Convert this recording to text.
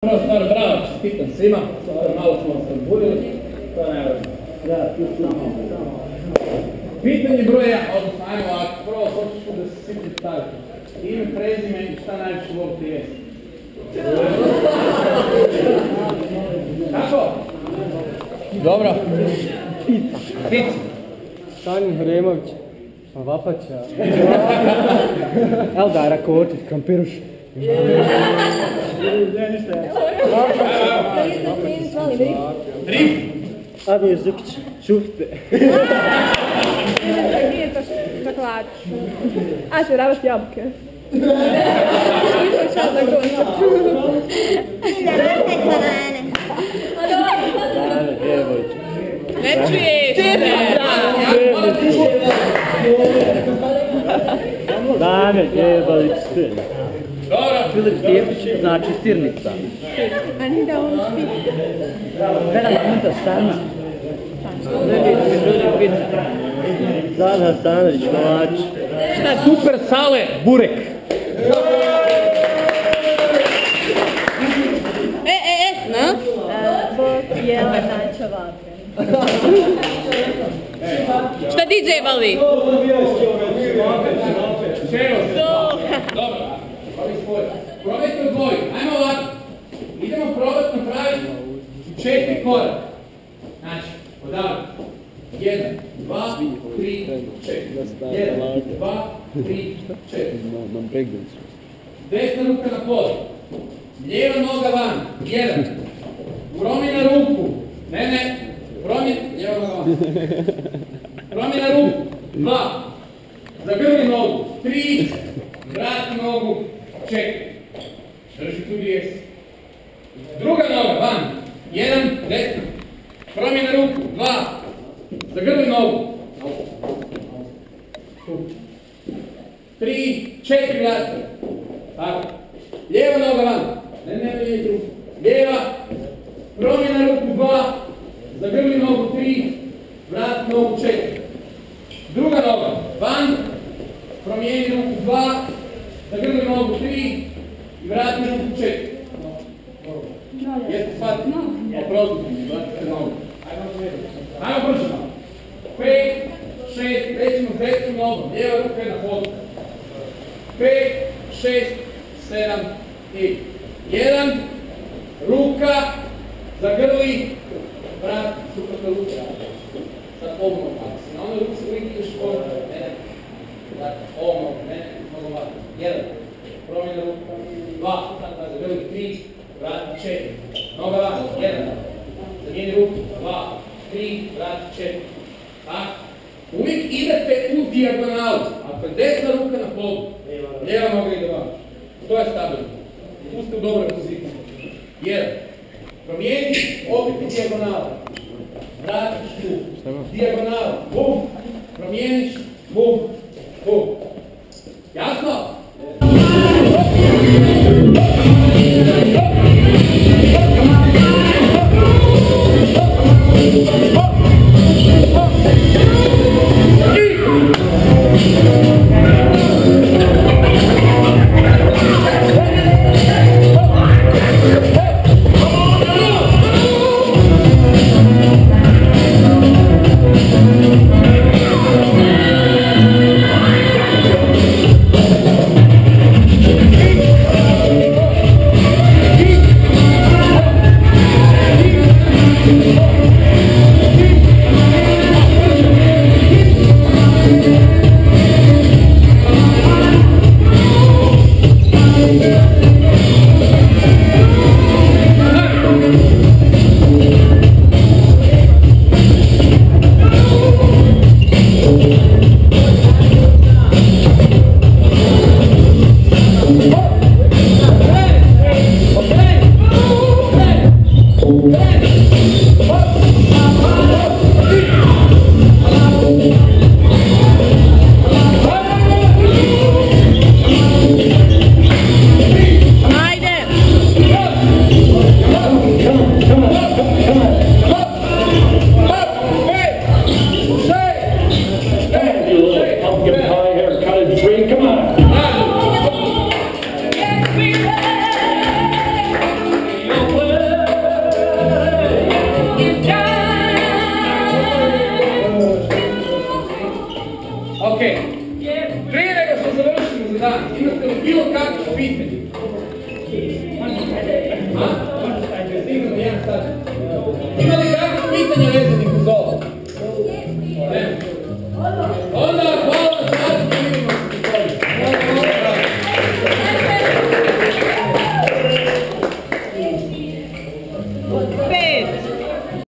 Prva stvar, bravo, čestitam svima, malo smo vas razbudili, to je najvažnije. Pitanje broja, odnosno ajmo ovako, prvo hoćeš da se svi predstavite. Ime, prezime i šta najviše volite jesti. Kako? Dobro. Pizza. Sanjin Hremović, Vapaća, Eldara Kočić, Kampiruš. Drif. Admir Zukić, Šufte. Nije to čokolad. A ću rabati jabuke. Nisam čas na grunca. Zarate banane. Dane Djevojč. Ne čuješ Dane Djevojč. Dobro. Filip Stjepić, znači sirnica. A nije da on spi. Vena Kunta Stana. Zad Hasanović, Kovač. Super sale, burek. No? Bok Jelena Čevape. Šta DJ vali? Dobro. Probajte odvoju. Ajmo ovako. Idemo probati napraviti 4 koraka. Znači, odavljamo. 1, 2, 3, 4. 1, 2, 3, 4. Desna ruka na pod. Lijeva noga van. 1. Promjena ruku. Ne. Lijeva noga van. Promjena ruku. 2. Zagrli nogu. 3. Vrati nogu. 4. Drži tu gdje jesi. Druga noga van. 1. Desna. Promjena ruku. 2. Zagrli nogu. 3, 4 vrati. Tako. Lijeva noga van. Ne vidjeti ruku. Lijeva. Promjena ruku 2. Zagrli nogu 3. Vrati nogu 4. Druga noga. Van. Promijeni ruku 2. Zagrli nogu 3. I vrati ruku 4. Jeste shvatili? Oprostite, vratite nogu. Ajmo brzo. 5, 6, rećemo desnu nogu. Lijeva ruka je na podu. 5, 6, 7 i 1. Ruka, zagrli, vrat, suprotna ruka. Sad ovom nogu. Na onoj ruci uvijek ideš ovom. Ne. Dakle, ovom nogu. Ne. Mnogo ovako. 1. Promjena ruka. 2. Sad zagrli 3. Vrati 4. Noga van. 1. Zamijeni ruku. 2. 3. Vrati 4. Tako. Uvijek idete u dijagonalu. Ako je desna ruka na podu, lijeva noga ide van. To je stabilno. Pustite u dobroj poziciji. 1. Promijeni, opet u dijagonalu. Vratiš tu. Dijagonalu. Bum. Promijeniš. Bum. Bum. Jasno? Ok. Prije nego što završimo za dan, imate li bilo kakvo pitanje? Možete jedan sad.